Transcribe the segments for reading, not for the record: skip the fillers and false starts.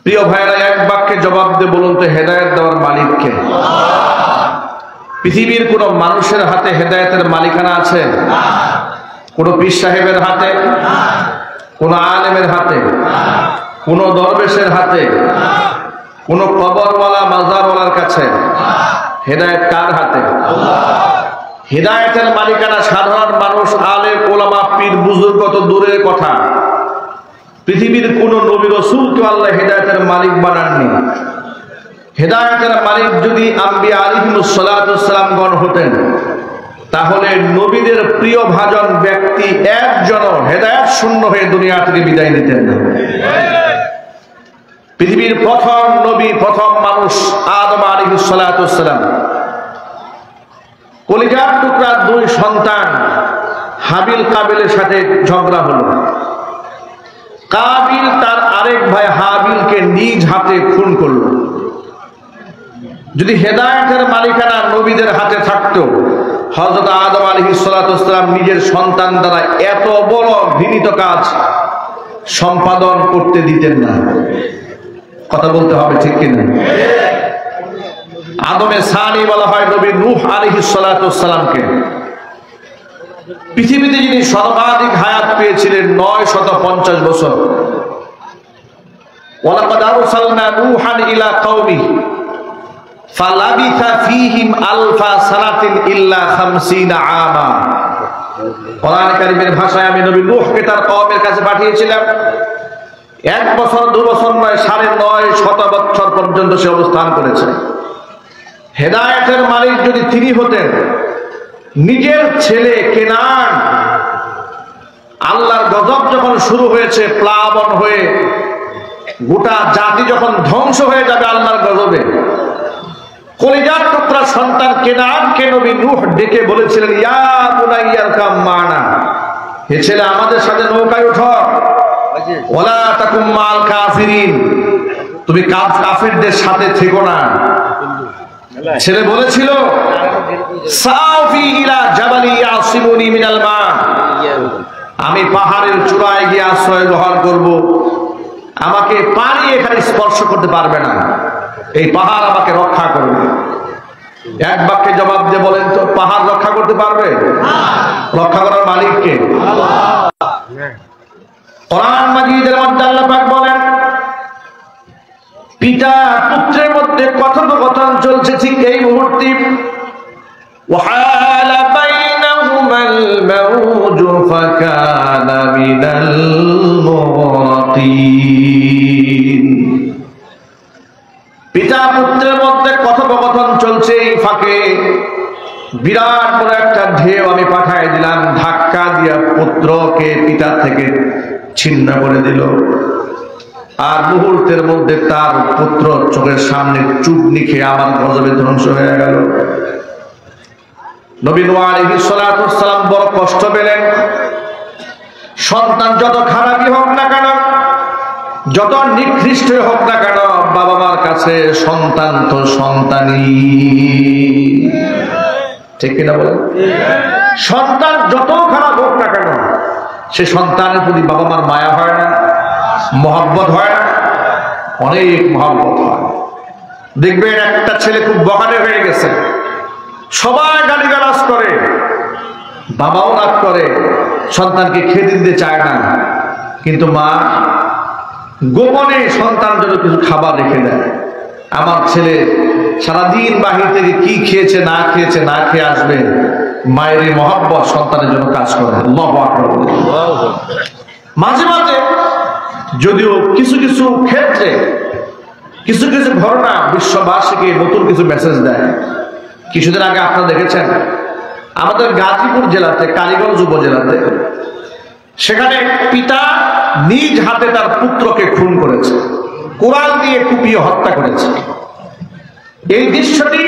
প্রিয় ভাইরা, এক বাক্যে জবাব দিয়ে বলুন তো, হেদায়েত দেওয়ার মালিক কে? পৃথিবীর কোন মানুষের হাতে হেদায়েতের মালিকানা আছে? কোন পীর সাহেবের হাতে, কোন আলেমের হাতে, কোন দরবেশের হাতে, কোন কবরওয়ালা মাজারওয়ালার কাছে? হেদায়েত কার হাতে? হেদায়েতের মালিকানা সাধারণ মানুষ, আলেম, ওলামা, পীর, বুজুর্গ তো দূরের কথা, পৃথিবীর কোন নবী রাসূলকে আল্লাহ হেদায়েতের মালিক বানাননি। হেদায়েতের মালিক যদি আম্বিয়া আলাইহিমুস সালাতু ওয়াস সালামগণ হতেন, তাহলে নবীদের প্রিয় ভাজন ব্যক্তি একজনও হেদায়েত শূন্য হয়ে দুনিয়া থেকে বিদায় নিতেন না। পৃথিবীর প্রথম নবী, প্রথম মানুষ আদম আলাইহিস সালাতু ওয়াস সালাম, কলিজার টুকরা দুই সন্তান, হাবিল কাবিলের সাথে ঝগড়া হলো। কাবিল তার আরেক ভাই হাবিলকে নিজ হাতে খুন করলো। যদি হেদায়েতের মালিকানা নবীদের হাতে থাকতো, হযরত আদম আলাইহিস সালাতু ওয়াস সালাম নিজের সন্তান দ্বারা এত বড় ঘৃণিত কাজ সম্পাদন করতে দিতেন না। কথা বলতে হবে, ঠিক কিনা? আদমে সানি বলা হয় নবী নূহ আলাইহিস সালাতু ওয়াস সালামকে। পৃথিবীতে যিনি সর্বাধিক হায়াত পেয়েছিলেন 950 বছর। ওয়ালাকাদ আরসালনা নূহান ইলা কওমিহি ফালাবিথা ফীহিম আলফা সানাতিন ইল্লা 50 আমা। কোরআন কারীমের ভাষায় আমি নবী নূহকে তার কওমের কাছে পাঠিয়েছিলাম। 1 বছর 2 বছর নয়, 950 বছর পর্যন্ত সে অবস্থান করেছে। হেদায়েতের মালিক যদি তিনি হতেন, নিজের ছেলে কেনান, আল্লাহর গজব যখন শুরু হয়েছে, প্লাবন হয়ে গোটা জাতি যখন ধ্বংস হয়ে যাবে আল্লাহর গজবে, কলিজার টুকরা সন্তান কেনানকে নবী নূহ ডেকে বলেছিলেন, ইয়া বুনাইয়া আরকাম মানা, হে ছেলে আমাদের সাথে নৌকায় ওঠো, ওয়ালা তাকুম মাল কাফিরিন, তুমি কাফেরদের সাথে থেকো না। ছেলে বলেছিল, সাফি ইলা জাবালি ইয়াসিমুনি মিনাল মা, আমি পাহাড়ের চূড়ায় গিয়ে আশ্রয় গ্রহণ করব, আমাকে পানি এখানে স্পর্শ করতে পারবে না, এই পাহাড় আমাকে রক্ষা করবে। এক বাক্যে জবাব দিয়ে বলেন তো, পাহাড় রক্ষা করতে পারবে? রক্ষা করার মালিক কে? কোরআন মাজিদের মধ্যে আল্লাহ পাক বলেন, পিতা পুত্রের মধ্যে কথোপকথন চলছে, ঠিক এই মুহূর্তে ওয়াহালা বাইনাহুমাল মাউজু ফাকানা মিনাল মুগরাকিন। পিতা পুত্রের মধ্যে কথোপকথন চলছে, এই ফাঁকে বিরাট বড় একটা ঢেউ আমি পাঠিয়ে দিলাম, ধাক্কা দিয়া পুত্রকে পিতা থেকে ছিন্ন করে দিল। আর মুহূর্তের মধ্যে তার পুত্র চোখের সামনে চুবনি খেয়ে আমার গজবে ধ্বংস হয়ে গেল। নবী নূহ আলাইহিস সালাতু ওয়াস সালাম বড় কষ্ট পেলেন। সন্তান যত খারাপই হোক না কেন, যত নিকৃষ্ট হোক না কেন, বাবা মার কাছে সন্তান তো সন্তানই, ঠিক কিনা বলেন? সন্তান যত খারাপ হোক না কেন, সে সন্তানের প্রতি বাবা মার মায়া হয় না, মহব্বত হয় না? অনেক মহব্বত হয়। দেখবেন একটা ছেলে খুব বখাটে হয়ে গেছে, সবাই গালিগালাজ করে, বাবাও রাগ করে, সন্তানকে খেতে দিতে চায় না, কিন্তু মা গোপনে সন্তান জন্য কিছু খাবার রেখে দেয়। আমার ছেলে সারাদিন বাহির থেকে কি খেয়েছে না খেয়েছে, না খেয়ে আসবে, মায়ের মহব্বত সন্তানের জন্য কাজ করে। আল্লাহু আকবার। মাঝে মাঝে যদিও কিছু কিছু ক্ষেত্রে কিছু কিছু ঘটনা বিশ্ববাসীকে নতুন কিছু মেসেজ দেয়। কিছুদিন আগে আপনারা দেখেছেন আমাদের গাজীপুর জেলাতে, কালীগঞ্জ উপজেলাতে, সেখানে পিতা নিজ হাতে তার পুত্রকে খুন করেছে, কোরআন দিয়ে কুপিয়ে হত্যা করেছে। এই দৃশ্যটি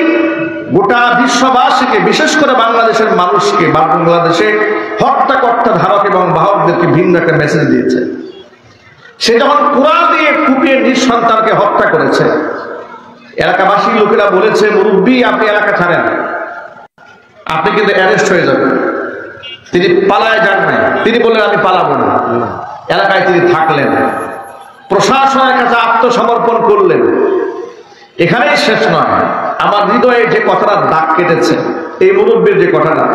গোটা বিশ্ববাসীকে, বিশেষ করে বাংলাদেশের মানুষকে, বাংলাদেশে হত্যাকর্তা, ধারক এবং বাহকদেরকে ভিন্ন একটা মেসেজ দিয়েছে। সে যখন কোরআন দিয়ে কুপিয়ে নিজ সন্তানকে হত্যা করেছে, এলাকাবাসী লোকেরা বলেছে, মুরব্বী আপনি এলাকা ছাড়েন, আপনি কিন্তু অ্যারেস্ট হয়ে যাবেন। তিনি পালায় যান নাই, তিনি বললেন আমি পালাবো না, এলাকায় তিনি থাকলেন। প্রশাসনের কাছে আত্মসমর্পণ করলেন। এখানেই শেষ নয়, আমার হৃদয়ে যে কথাটা দাগ কেটেছে এই মুরব্বীর যে কথাটা,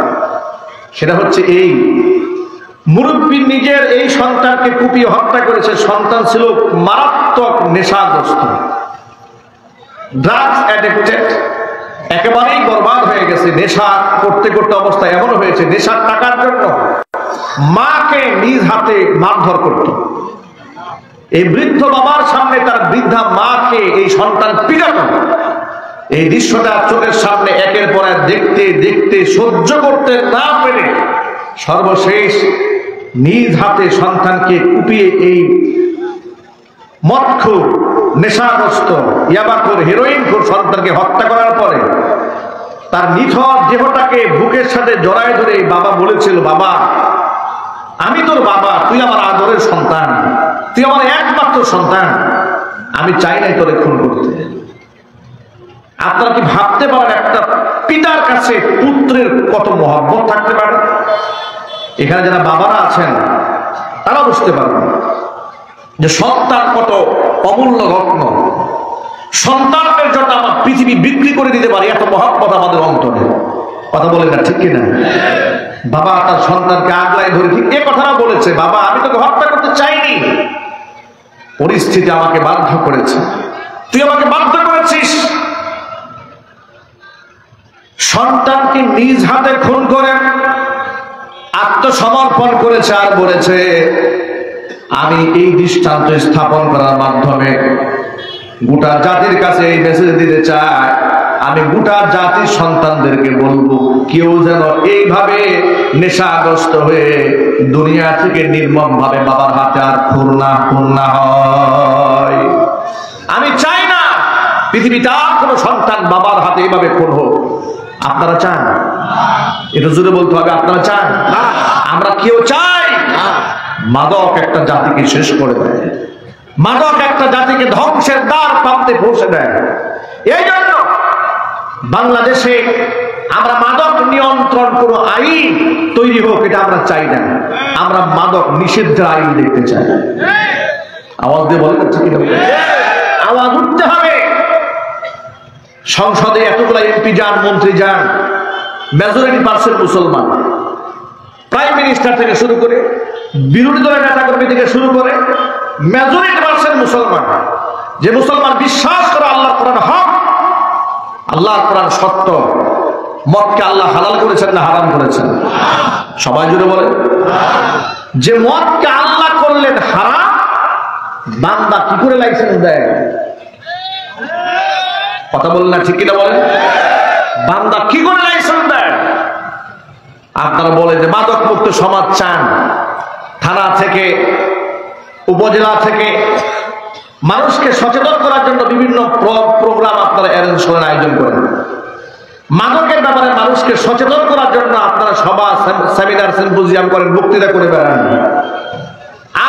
সেটা হচ্ছে এই মুরব্বী নিজের এই সন্তানকে কুপিয়ে হত্যা করেছে। সন্তান ছিল মারাত্মক নেশাগ্রস্ত, ড্রাগস অ্যাডিক্টেড, একেবারেই বরবাদ হয়ে গেছে। নেশা করতে করতে অবস্থা এমন হয়েছে, নেশার টাকার জন্য মাকে নিজ হাতে মারধর করত। এই বৃদ্ধ বাবার সামনে তার বৃদ্ধা মাকে এই সন্তান পিটানো, এই দৃশ্যটা চোখের সামনে একের পর এক দেখতে দেখতে সহ্য করতে না পেরে সর্বশেষ নিজ হাতে সন্তানকে কুপিয়ে এই মদখোর, নেশাগ্রস্ত, ইয়াবাখোর, হেরোইনখোর সন্তানকে হত্যা করার পরে তার নিথর দেহটাকে বুকের সাথে জড়ায় ধরে বাবা বলেছিল, বাবা আমি তোর বাবা, তুই আমার আদরের সন্তান, তুই আমার একমাত্র সন্তান, আমি চাই নাই তোরে খুন করতে। আপনারা কি ভাবতে পারেন একটা পিতার কাছে পুত্রের কত মহব্বত থাকতে পারে? এখানে যারা বাবারা আছেন তারা বুঝতে পারবেন যে সন্তান কত অমূল্য রত্ন। সন্তানের জন্য আমার পৃথিবী বিক্রি করে দিতে পারি, এত মহব্বত আমাদের অন্তরে। কথা বলেন না, ঠিক কিনা? বাবা তার সন্তানকে আগলায় ধরে ঠিক এ কথাটা বলেছে, বাবা আমি তোকে হত্যা করতে চাইনি, পরিস্থিতি আমাকে বাধ্য করেছে, তুই আমাকে বাধ্য করেছিস। সন্তানকে নিজ হাতে খুন করে আত্মসমর্পণ করেছে আর বলেছে, আমি এই দৃষ্টান্ত স্থাপন করার মাধ্যমে গোটা জাতির কাছে এই মেসেজ দিতে চাই, আমি গোটা জাতির সন্তানদেরকে বলবো, কেউ যেন এইভাবে নেশাগ্রস্ত হয়ে দুনিয়া থেকে নির্মম ভাবে বাবার হাতে আর খুন না হয়। আমি চাই না পৃথিবীতে আর কোনো সন্তান বাবার হাতে এইভাবে খুন হোক। আপনারা চান? এটা জোরে বলতে হবে, আপনারা চান? আমরা কেউ চাই? মাদক একটা জাতিকে শেষ করে দেয়, মাদক একটা জাতিকে ধ্বংসের দ্বার প্রান্তে পৌঁছে দেয়। এই জন্য বাংলাদেশে আমরা মাদক নিয়ন্ত্রণ কোনো আইন তৈরি হোক এটা আমরা চাই না, আমরা মাদক নিষিদ্ধের আইন দেখতে চাই। আওয়াজ দিয়ে বলেন, ঠিক না? আওয়াজ উঠতে হবে। সংসদে এতগুলা এমপি যান, মন্ত্রী যান, মেজরিটি পার্সেন্ট মুসলমান, প্রাইম মিনিস্টার থেকে শুরু করে বিরোধী দলের নেতা কর্মী থেকে শুরু করে মেজরিটি পার্সেন্ট মুসলমান। যে মুসলমান বিশ্বাস করে আল্লাহ কোরআন হক, আল্লাহ কোরআন সত্য, মদকে আল্লাহ হালাল করেছেন না হারাম করেছেন? সবাই জুড়ে বলে। যে মদকে আল্লাহ করলেন হারাম, বান্দা কি করে লাইসেন্স দেয়? কথা বলেন না, ঠিক কিনা বলেন? বান্দা কি করে লাইসেন্স দেয়? আপনারা বলেন যে মাদক মুক্ত সমাজ চান, থানা থেকে উপজেলা থেকে মানুষকে সচেতন করার জন্য বিভিন্ন প্রোগ্রাম আপনারা অ্যারেঞ্জ করেন, আয়োজন করেন। মাদকের ব্যাপারে মানুষকে সচেতন করার জন্য আপনারা সভা, সেমিনার, সিম্পোজিয়াম করেন, বক্তৃতা করে বেড়ান।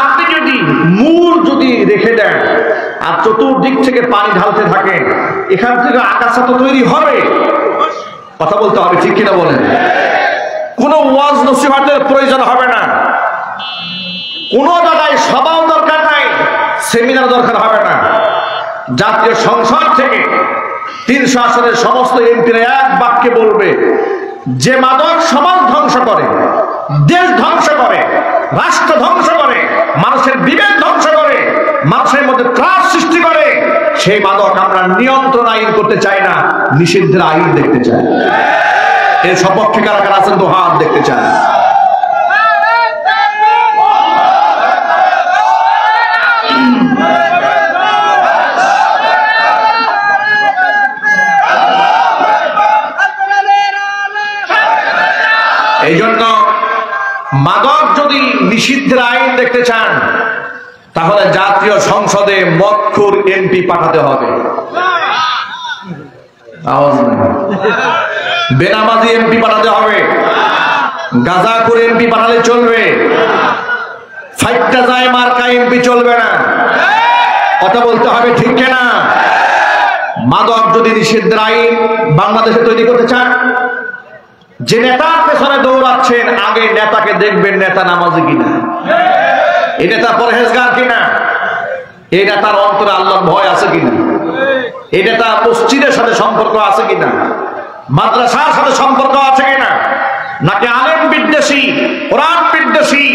আপনি যদি মূল যদি রেখে দেন আর চতুর্দিক থেকে পানি ঢালতে থাকেন, এখান থেকে আগাছা তো তৈরি হবে। কথা বলতে হবে, ঠিক কিনা বলেন? কোনো ওয়াজ নসিহতের প্রয়োজন হবে না, কোনো জায়গায় সভাও দরকার নাই, সেমিনার দরকার হবে না। জাতীয় সংসদ থেকে 300 আসনের সমস্ত এমপিরা এক বাক্যে বলবে, যে মাদক সমাজ ধ্বংস করে, দেশ ধ্বংস করে, রাষ্ট্র ধ্বংস করে, মানুষের বিবেক ধ্বংস করে, মানুষের মধ্যে ত্রাস সৃষ্টি করে, সেই মাদক আমরা নিয়ন্ত্রণ আইন করতে চাই না, নিষিদ্ধের আইন দেখতে চাই। এর সপক্ষে কারা কারা আছেন তো হাত দেখতে চাই। এই জন্য মাদক যদি নিষিদ্ধের আইন দেখতে চান, তাহলে জাতীয় সংসদে মদখোর এমপি পাঠাতে হবে। আওয়াজ নাই। বেনামাজি এমপি পাঠাতে হবে, গাঁজাখোর এমপি পাঠালে চলবে, ফাইটটা যায় মার্কা এমপি চলবে না। কথা বলতে হবে, ঠিক কিনা? মাদক যদি নিষিদ্ধের আইন বাংলাদেশে তৈরি করতে চান, যে নেতার পেছনে দৌড়াচ্ছেন, আগে নেতাকে দেখবেন নেতা নামাজি কিনা, এই নেতা পরহেজগার কিনা, এই নেতার অন্তরে আল্লাহর ভয় আছে কিনা, এই নেতা মসজিদের সাথে সম্পর্ক আছে কিনা, মাদ্রাসার সাথে সম্পর্ক আছে কিনা, নাকি আলেম বিদ্বেষী, কোরআন বিদ্বেষী,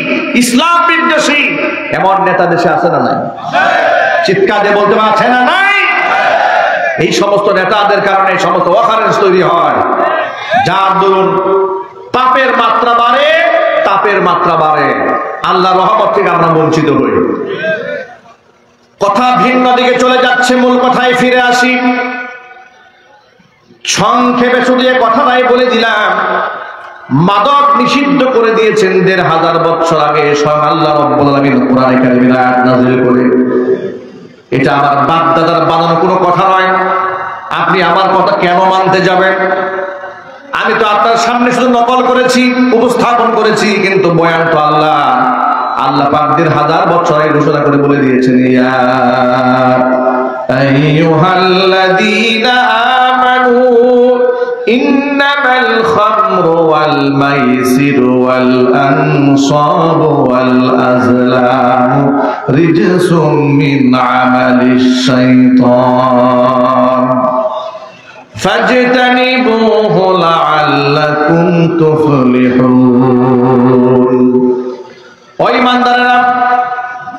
ইসলাম বিদ্বেষী এমন নেতা দেশে আছে না নাই? চিৎকার দিয়ে বলতে পারছে না নাই? এই সমস্ত নেতাদের কারণে এই সমস্ত অকারেন্স তৈরি হয়, যার দরুন পাপের মাত্রা বাড়ে, তাপের মাত্রা বাড়ে, আল্লাহর রহমত থেকে আমরা বঞ্চিত হই। কথা ভিন্ন দিকে চলে যাচ্ছে, মূল কথায় ফিরে আসি। সংক্ষেপে শুধু কথাটাই বলে দিলাম, মাদক নিষিদ্ধ করে দিয়েছেন ১৫০০ বছর আগে স্বয়ং আল্লাহ রাব্বুল আলামিন কোরআনে কারিমে আয়াত নাযিল করে। এটা আমার বাপ দাদার বানানো কোনো কথা নয়। আপনি আমার কথা কেন মানতে যাবেন? আমি তো আপনার সামনে শুধু নকল করেছি, উপস্থাপন করেছি, কিন্তু বয়ান তো আল্লাহ পাক ১৫০০ বছর আগে ঘোষণা করে বলে দিয়েছেন, ইয়া আইয়ুহাল্লাযীনা আমানু ইন্নামাল খামরু ওয়াল মাইসিরু ওয়াল আনসাবু ওয়াল আজলামু রিজসুম মিন আমালিশ শাইতান ফাজতানিবুহু লাআল্লাকুম তুফলিহুন। ও ঈমানদারেরা,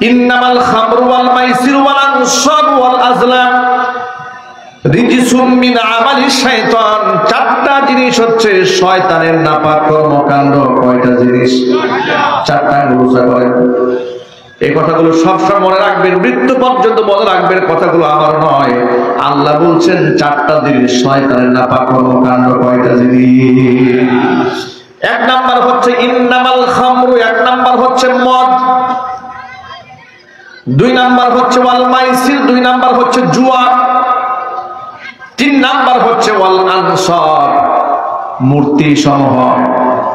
ইন্নামাল খামরু ওয়াল মাইসিরু ওয়াল আনসাবু ওয়াল আজলাম রিজসুম মিন আমালিশ শাইতান। চারটা জিনিস হচ্ছে শয়তানের নাপাক কর্মকাণ্ড। কয়টা জিনিস? চারটা। বুঝতে পারেন? এই কথাগুলো সবসময় মনে রাখবেন, মৃত্যু পর্যন্ত মনে রাখবেন। কথাগুলো আমার নয়, আল্লাহ বলছেন চারটা জিনিস শয়তানের নাপাক কর্মকাণ্ড। কয়টা জিনিস? এক নাম্বার হচ্ছে ইন্নামাল খামরু, এক নাম্বার হচ্ছে মদ, দুই নাম্বার হচ্ছে ওয়াল মাইসির, দুই নাম্বার হচ্ছে জুয়া, তিন নাম্বার হচ্ছে ওয়াল আনসাব মূর্তি সমূহ,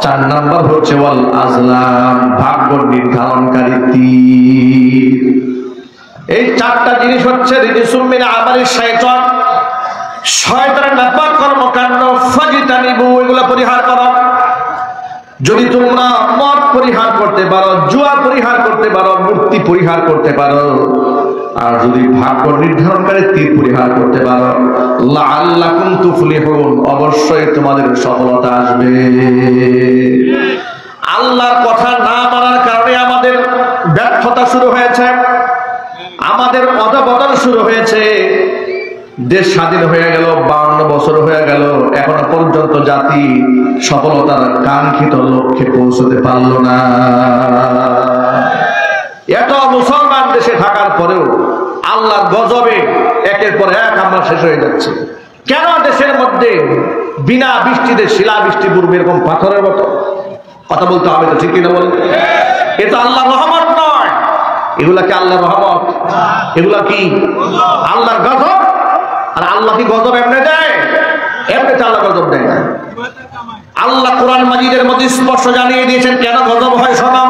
চার নাম্বার হচ্ছে ওয়াল আজলাম ভাগ্য নির্ধারণকারী তীর। এই চারটা জিনিস হচ্ছে রিজসুম মিন আমালিশ শাইতান, শয়তানের নাপাক কর্মকাণ্ড। ফাজতানিবু, এগুলা পরিহার করো। যদি তোমরা মদ পরিহার করতে পারো, জুয়া পরিহার করতে পারো, মূর্তি পরিহার করতে পারো, আর যদি ভাগ্য নির্ধারণকারী তীর পরিহার করতে পারো, লাআল্লাকুম তুফলিহুন, অবশ্যই তোমাদের সফলতা আসবে। আল্লাহর কথা না মানার কারণে আমাদের ব্যর্থতা শুরু হয়েছে, আমাদের অধঃপতন শুরু হয়েছে। দেশ স্বাধীন হয়ে গেল, 52 বছর হয়ে গেল, এখনো পর্যন্ত জাতি সফলতার কাঙ্ক্ষিত লক্ষ্যে পৌঁছতে পারল না। এত মুসলমান দেশে থাকার পরেও আল্লাহর গজবে একের পর এক আমরা শেষ হয়ে যাচ্ছে। কেন দেশের মধ্যে বিনা বৃষ্টিতে শিলাবৃষ্টি পূর্বে এরকম পাথরের মতো? কথা বলতে হবে তো, ঠিক কিনা বলেন? এটা আল্লাহর রহমত নয়, এগুলা কি আল্লাহর রহমত? এগুলা কি আল্লাহর গজব? আর আল্লাহ কি গজব এমনি দেয়? এমনিতে আল্লাহ গজব দেয় না। আল্লাহ কোরআন মাজিদের মধ্যে স্পষ্ট জানিয়ে দিয়েছেন কেন গজব হয়। শোনো,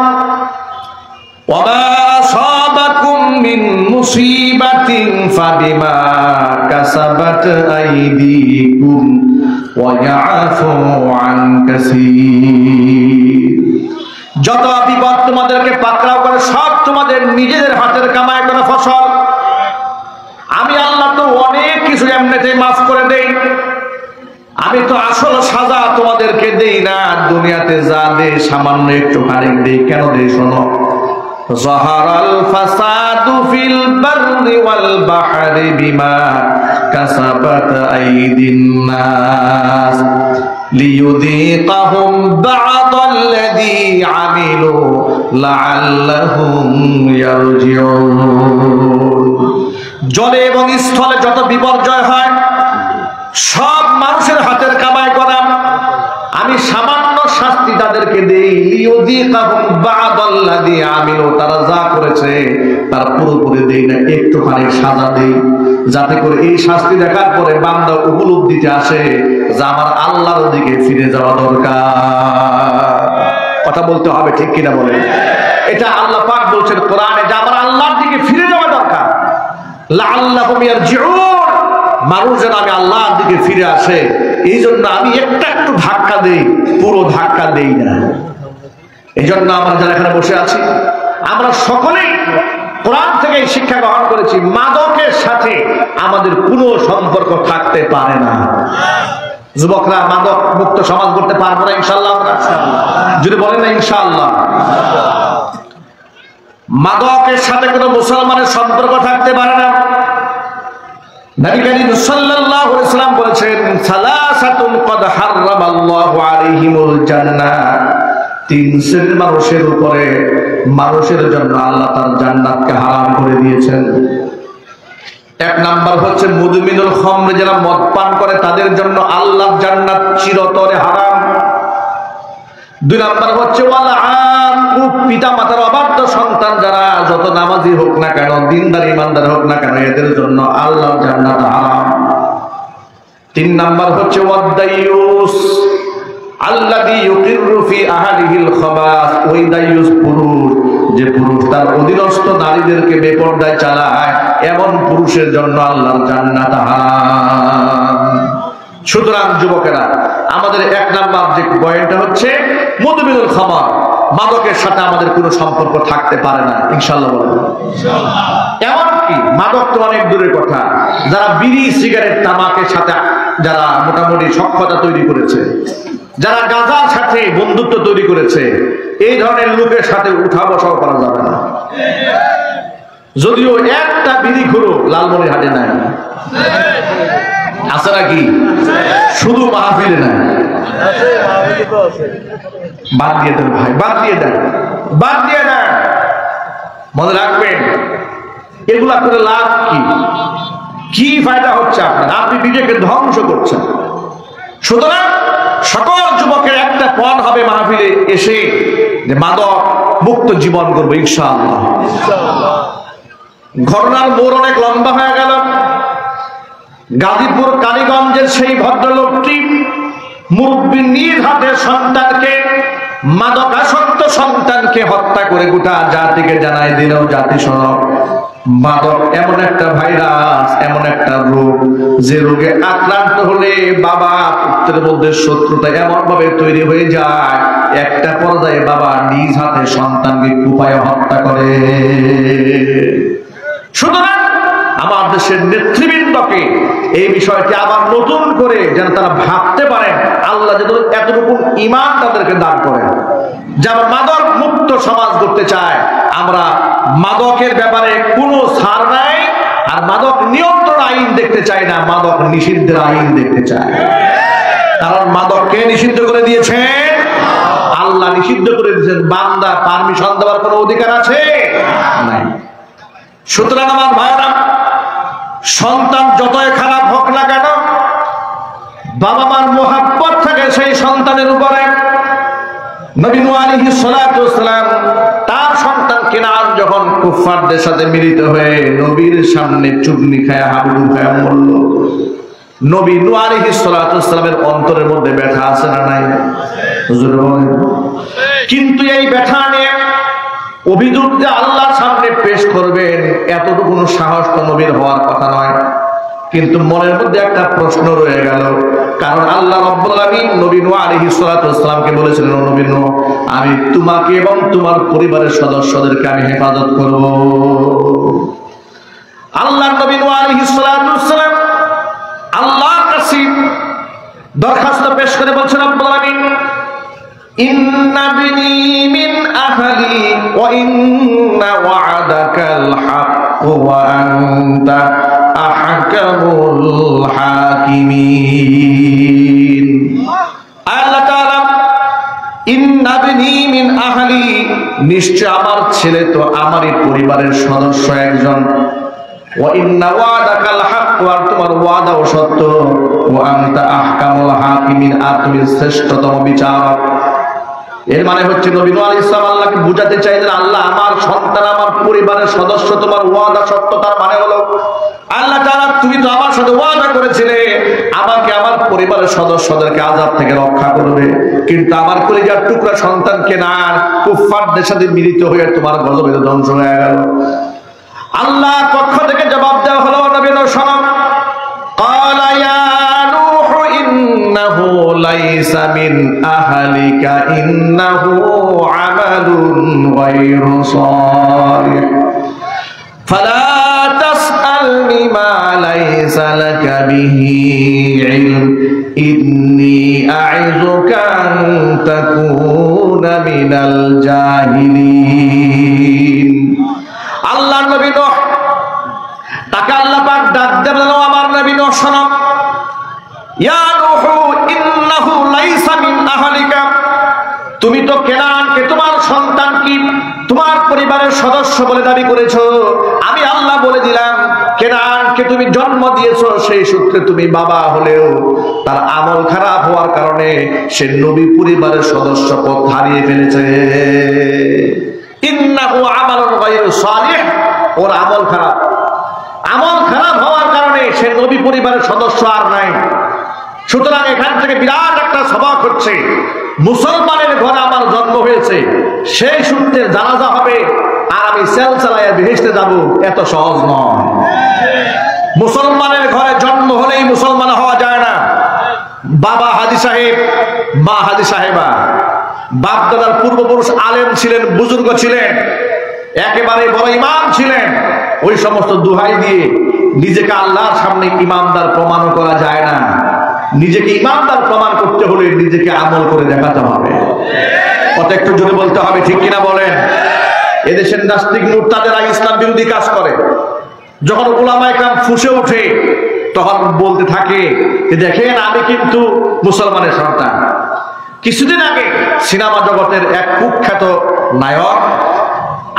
ওয়ামা আসাবাকুম মিন মুসিবাতিন ফাবিমা কাসাবাত আইদিকুম ওয়া ইয়াফু আন কাসীর। যত বিপদ তোমাদেরকে পাকড়াও করে সব তোমাদের নিজেদের হাতের কামাই করা ফসল। আমি আল্লাহ তো অনেক কিছু এমনিতেই মাফ করে দেই, আমি তো আসল সাজা তোমাদেরকে দেই না। দুনিয়াতে যা দেই সামান্য একটু খানিক দেই। কেন দেই? শোনো, যাহারাল ফাসাদু ফিল বাররি ওয়াল বাহরি বিমা কাসাবাত আইদিন নাস লিয়ুযীকাহুম বা'দাল্লাযী আমিলু লাআল্লাহুম ইয়ারজিউন। জলে এবং স্থলে যত বিপর্যয় হয় সব মানুষের হাতের কামাই করা। আমি সামান্য শাস্তি তাদেরকে দেই, লিয়ুযীকাহুম বা'দাল্লাযী আমিলু, তারা যা করেছে তার পুরোপুরি দেই না, একটুখানি সাজা দেই, যাতে করে এই শাস্তি দেখার পরে বান্দা উপলব্ধিতে আসে যে আমার আল্লাহর দিকে ফিরে যাওয়া দরকার। কথা বলতে হবে, ঠিক কিনা বলেন? এটা আল্লাহ পাক বলছেন কোরআনে যে আমার আল্লাহর দিকে ফিরে যাওয়া দরকার। লাআল্লাহুম ইয়ারজিউন, মানুষ যেন আমি আল্লাহর দিকে ফিরে আসে, এই জন্য আমি একটু ধাক্কা দেই, পুরো ধাক্কা দেই না। এই জন্য আমরা যারা এখানে বসে আছি আমরা সকলেই কোরআন থেকে শিক্ষা গ্রহণ করেছি, মাদকের সাথে আমাদের কোনো সম্পর্ক থাকতে পারে না। যুবকরা মাদক মুক্ত সমাজ করতে পারবো না ইনশাআল্লাহ? যদি বলেন না ইনশাআল্লাহ। মাদকের সাথে কোনো মুসলমানের সম্পর্ক থাকতে পারে না। নবী করিম সাল্লাল্লাহু আলাইহি ওয়াসাল্লাম বলেছেন, সালাসাতুন ক্বাদ হারামাল্লাহু আলাইহিমুল জান্নাহ, তিন শ্রেণীর মানুষের উপরে, মানুষের জন্য আল্লাহ তার জান্নাতকে হারাম করে দিয়েছেন। এক নাম্বার হচ্ছে মুদমিনুল খামর, যারা মদ পান করে তাদের জন্য আল্লাহর জান্নাত চিরতরে হারাম। দুই নাম্বার হচ্ছে ওয়াল আaqu, পিতা মাতার অবাধ্য সন্তান যারা, যত নামাজি হোক না কেন, দিনদার ইমানদার হোক না কেন, এদের জন্য আল্লাহর জান্নাত হারাম। তিন নাম্বার হচ্ছে ওয়াদ-দায়ুস আল্লাযী ইউকিররু ফি আহলিহিল খাবাস, ওই দায়ুস পুরুষ, যে পুরুষ তার অধীনস্থ নারীদেরকে বেপরদায় চালায়, এমন পুরুষের জন্য আল্লাহর জান্নাত হারাম। সুতরাং যুবকেরা, আমাদের এক নাম্বার যে পয়েন্টটা হচ্ছে মুদমিনুল খামর, মাদকের সাথে আমাদের কোনো সম্পর্ক থাকতে পারে না ইনশাআল্লাহ বলেন ইনশাআল্লাহ। এমনকি মাদক তো অনেক দূরের কথা, যারা বিড়ি সিগারেট তামাকের সাথে যারা মোটামুটি সখ্যতা তৈরি করেছে, যারা গাঁজার সাথে বন্ধুত্ব তৈরি করেছে, এই ধরনের লোকের সাথে উঠা বসাও করা যাবে না। যদিও একটা বিড়ি খুঁড়ো লালমনিরহাটে নাই, আছে নাকি? শুধু মাহফিলে নাই। বাদ দিয়ে দেন ভাই, বাদ দিয়ে দেন, বাদ দিয়ে দেন। মনে রাখবেন, এগুলা করে লাভ কি? কি ফায়দা হচ্ছে আপনার? আপনি নিজেকে ধ্বংস করছেন। সুতরাং সকল যুবকের একটা পণ হবে মাহফিলে এসে যে মাদক মুক্ত জীবন করবো ইনশাআল্লাহ। ঘটনার মোড় অনেক লম্বা হয়ে গেল। গাজীপুর কালীগঞ্জের সেই ভদ্রলোকটি মুরব্বী নিজ হাতে সন্তানকে, মাদকাসক্ত সন্তানকে হত্যা করে গোটা জাতিকে জানাই দিল, জাতি শোনো, মাদক এমন একটা ভাইরাস, এমন একটা রোগ, যে রোগে আক্রান্ত হলে বাবা পুত্রের মধ্যে শত্রুতা এমন ভাবে তৈরি হয়ে যায়, একটা পর্যায়ে বাবা নিজ হাতে সন্তানকে কুপায়ে হত্যা করে। সুতরাং আমার দেশের নেতৃবৃন্দকে এই বিষয়টি আবার নতুন করে যেন তারা ভাবতে পারেন, আল্লাহ যেন এতটুকু ঈমান তাদেরকে দান করেন, যারা মাদক মুক্ত সমাজ করতে চায়। আমরা মাদকের ব্যাপারে কোনো ছাড় নাই, আর মাদক নিয়ন্ত্রণ আইন দেখতে চাই না, মাদক নিষিদ্ধের আইন দেখতে চাই। কারণ মাদককে নিষিদ্ধ করে দিয়েছেন আল্লাহ, নিষিদ্ধ করে দিয়েছেন, বান্দা পারমিশন দেওয়ার কোনো অধিকার আছে নাই। সুতরাং আমার ভাইরা, সন্তান যতই খারাপ হোক না কেন, বাবা মার মোহাব্বত থাকে সেই সন্তানের উপরে। নবী নূহ আলাইহিস সালাতু ওয়াস সালাম তার সন্তান কেনান যখন কুফফারদের সাথে মিলিত হয়ে নবীর সামনে চুগনি খায়, হাবুডুবু খায় মরল, নবী নূহ আলাইহিস সালাতু ওয়াস সালামের অন্তরের মধ্যে ব্যথা আছে না নাই? হুজুর বলেন। কিন্তু এই ব্যথা নিয়ে অভিযোগ যে আল্লাহর সামনে পেশ করবেন, এতটুকু সাহস তো নবীর হওয়ার কথা নয়। কিন্তু মনের মধ্যে একটা প্রশ্ন রয়ে গেল, কারণ আল্লাহ রাব্বুল আলামিন নবী নূহ আলাইহিস সালাতু ওয়াস সালামকে বলেছিলেন, নবী নূহ, আমি তোমাকে এবং তোমার পরিবারের সদস্যদেরকে আমি হেফাজত করব। আল্লাহ নবী নূহ আলাইহিস সালাতু ওয়াস সালাম আল্লাহর কাছে দরখাস্ত পেশ করে বলছেন, রাব্বুল আলামিন, ইন্না বিনি মিন আহলি ওয়া ইন্না ওয়া'দাকাল হক ওয়া আনতা আহকামুল হাকিমিন। আল্লাহ তাআলা ইন্না বিনি মিন আহলি, নিশ্চয় আমার ছেলে তো আমারই পরিবারের সদস্য একজন, ওয়া ইন্না ওয়া'দাকাল হক, আর তোমার ওয়াদাও সত্য, ওয়া আনতা আহকামুল হাকিমিন, আর তুমি শ্রেষ্ঠতম বিচারক। এর মানে হচ্ছে নবী নূহ আলাইহিস সালাম আল্লাহকে বুঝাতে চাইলেন, আল্লাহ আমার সন্তান আমার পরিবারের সদস্য, তোমার ওয়াদা সত্য। তার মানে হলো আল্লাহ তাআলা তুমি তো আমার সাথে ওয়াদা করেছিলে আমাকে আমার পরিবারের সদস্যদেরকে আযাব থেকে রক্ষা করবে, কিন্তু আমার কলিজার টুকরা সন্তানকে না কুফফারদের সাথে মিলিত হয়ে তোমার গজবে ধ্বংস হয়ে গেল। আল্লাহর পক্ষ থেকে জবাব দেওয়া হলো, নবী নূহ শোনো, ক্বালা ইয়া নূহ ইন্নাহু লাইসা মিন আহলিকা ইন্নাহু আমালুন গায়রু সালিহ। ফালা তাসআলনি মা লাইসা লাকা বিহি ইলম ইন্নী আ'ইযুকা আন তাকুনা মিনাল জাহিলিন। আল্লাহর নবী নূহ, তাকে আল্লাহ পাক ডাক দেন, আমার নবী নূহ শোনো, ইয়া নূহ ইন্নাহু লাইসা মিন আহলিকা, তুমি তো কেনানকে তোমার সন্তান কি তোমার পরিবারের সদস্য বলে দাবি করেছো। আমি আল্লাহ বলে দিলাম, কেনানকে তুমি জন্ম দিয়েছো, সেই সূত্রে তুমি বাবা হলেও তার আমল খারাপ হওয়ার কারণে সে নবী পরিবারের সদস্য পদ হারিয়ে ফেলেছে। ইন্নাহু আমালুন গায়রু সালিহ, ওর আমল খারাপ, আমল খারাপ হওয়ার কারণে সে নবী পরিবারের সদস্য আর নাই। সুতরাং এখান থেকে বিরাট একটা সবক হচ্ছে, মুসলমানের ঘরে আমার জন্ম হয়েছে, সেই সূত্রে জানাজা হবে আর আমি সেল চালাইয়া বেহেশতে যাব, এত সহজ নয়। মুসলমানের ঘরে জন্ম হলেই মুসলমান হওয়া যায় না। বাবা হাজী সাহেব, মা হাজী সাহেবা, বাপ দাদার পূর্বপুরুষ আলেম ছিলেন, বুজুর্গ ছিলেন, একেবারে বড় ইমাম ছিলেন, ওই সমস্ত দোহাই দিয়ে নিজেকে আল্লাহর সামনে ইমামদার প্রমাণ করা যায় না। নিজেকে ইমানদার প্রমাণ করতে হলে নিজেকে আমল করে দেখাতে হবে। কত একটু জোরে বলতে হবে, ঠিক কিনা বলেন? এদেশের নাস্তিক মুরতাদেরা ইসলাম বিরোধী কাজ করে। যখন উলামায়ে কেরাম ফুঁসে ওঠে তখন বলতে থাকে যে দেখেন আমি কিন্তু মুসলমানের সন্তান। কিছুদিন আগে সিনেমা জগতের এক কুখ্যাত নায়ক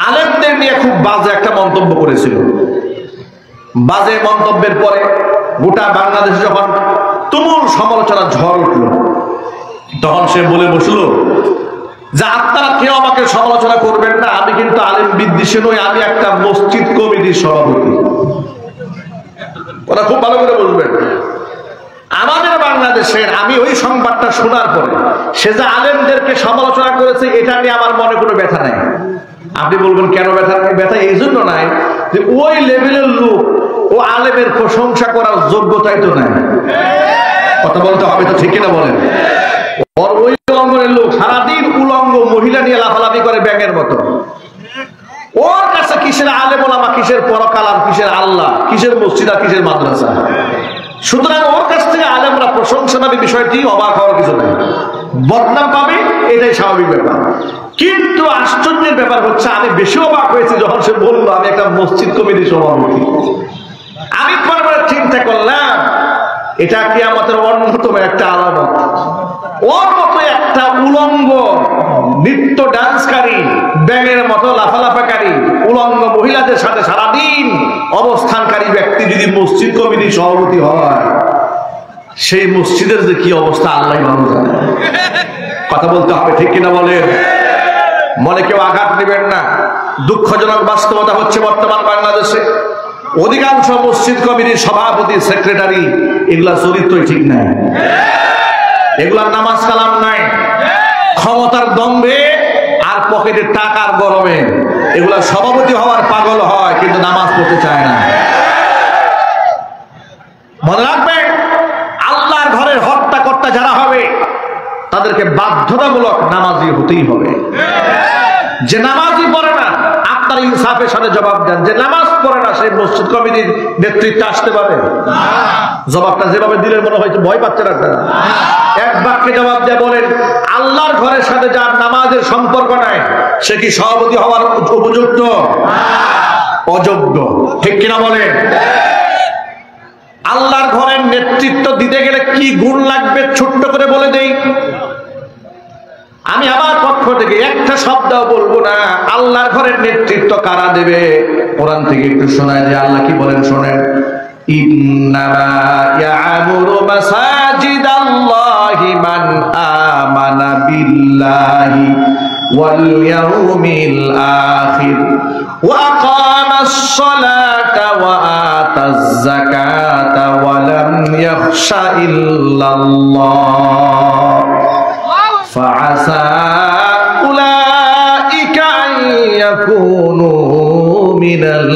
আলেমদের নিয়ে খুব বাজে একটা মন্তব্য করেছিল। বাজে মন্তব্যের পরে গোটা বাংলাদেশে যখন তুমুল সমালোচনার ঝড় উঠল, তখন সে বলে বসলো যে আপনারা কেউ আমাকে সমালোচনা করবেন না, আমি কিন্তু আলেম বিদ্বেষী নই, আমি একটা মসজিদ কমিটির সভাপতি। ওরা খুব ভালো করে বুঝবেন, আমাদের বাংলাদেশের, আমি ওই সংবাদটা শোনার পরে সে যে আলেমদেরকে সমালোচনা করেছে এটা নিয়ে আমার মনে কোনো ব্যথা নাই। আপনি বলবেন কেন ব্যথা নাই? ব্যথা এই জন্য নাই যে ওই লেভেলের লোক ও আলেমের প্রশংসা করার যোগ্যতাই তো নাই। কথা বলতে হবে তো, ঠিক কিনা বলেন? ওই উলঙ্গের লোক সারাদিন উলঙ্গ মহিলা নিয়ে লাফালাফি করে ব্যাঙের মতো। ওর কাছে কিসের আলেম ওলামা, কিসের পরকাল আর কিসের আল্লাহ, কিসের মসজিদ আর কিসের মাদ্রাসা? সুতরাং ওর কাছ থেকে আলেমরা প্রশংসা পাবে, বিষয়টি অবাক হওয়ার কিছু নেই। বদনাম পাবে, এটাই স্বাভাবিক ব্যাপার। কিন্তু আশ্চর্যের ব্যাপার হচ্ছে, আমি বেশি অবাক হয়েছি যখন সে বললো আমি একটা মসজিদ কমিটির সভাপতি। আমি পরে চিন্তা করলাম এটা কিয়ামতের অন্যতম একটা আলামত। ওর মতো একটা উলঙ্গ নৃত্য ডান্সকারী, ব্যাঙের মতো লাফালাফাকারী উলঙ্গ মহিলাদের সাথে সারাদিন অবস্থানকারী ব্যক্তি যদি মসজিদ কমিটির সভাপতি হয়, সেই মসজিদের যে কি অবস্থা আল্লাহ ভালো জানে। কথা বলতে হবে, ঠিক কিনা বলেন? মনে কেউ আঘাত নেবেন না। দুঃখজনক বাস্তবতা হচ্ছে বর্তমান বাংলাদেশে অধিকাংশ মসজিদ কমিটির সভাপতি, সেক্রেটারি, এগুলা চরিত্রই ঠিক নাই, এগুলার নামাজ কালাম নাই, ক্ষমতার দম্ভে আর পকেটের টাকার গরমে এগুলা সভাপতি হওয়ার পাগল হয়, কিন্তু নামাজ পড়তে চায় না। মনে রাখবেন, আল্লাহর ঘরের হত্যাকর্তা যারা হবে তাদেরকে বাধ্যতামূলক নামাজি হতেই হবে। যে নামাজই পড়ে না, আপনার ইনসাফের সাথে জবাব দেন। যে নামাজ পড়ে না, সেই মসজিদ কমিটির নেতৃত্বে আসতে পারে? জবাবটা যেভাবে দিলে মনে হয়েছে ভয় পাচ্ছেন আপনারা। এক বাক্যে জবাব দিয়ে বলেন, আল্লাহর ঘরের সাথে যার নামাজের সম্পর্ক নাই সে কি সভাপতি হওয়ার উপযুক্ত? অযোগ্য, ঠিক কিনা বলেন? আল্লাহর ঘরের নেতৃত্ব দিতে গেলে কি গুণ লাগবে ছোট্ট করে বলে দেই। আমি আমার পক্ষ থেকে একটা শব্দ বলবো না। আল্লাহর ঘরের নেতৃত্ব কারা দেবে? কোরআন থেকে একটু শোনায় যে আল্লাহ কি বলেন শোনেন। ইন্নামা ইয়া'মুরু মাসাজিদাল্লাহি মান আমানা বিল্লাহি ওয়াল ইয়াউমিল আখির ওয়া আকামাস সালাতা ওয়া আতাজ যাকাতা ওয়া লাম ইয়াখশা ইল্লাল্লাহ ফাআসা উলাইকা আন ইয়াকুনু মিনাল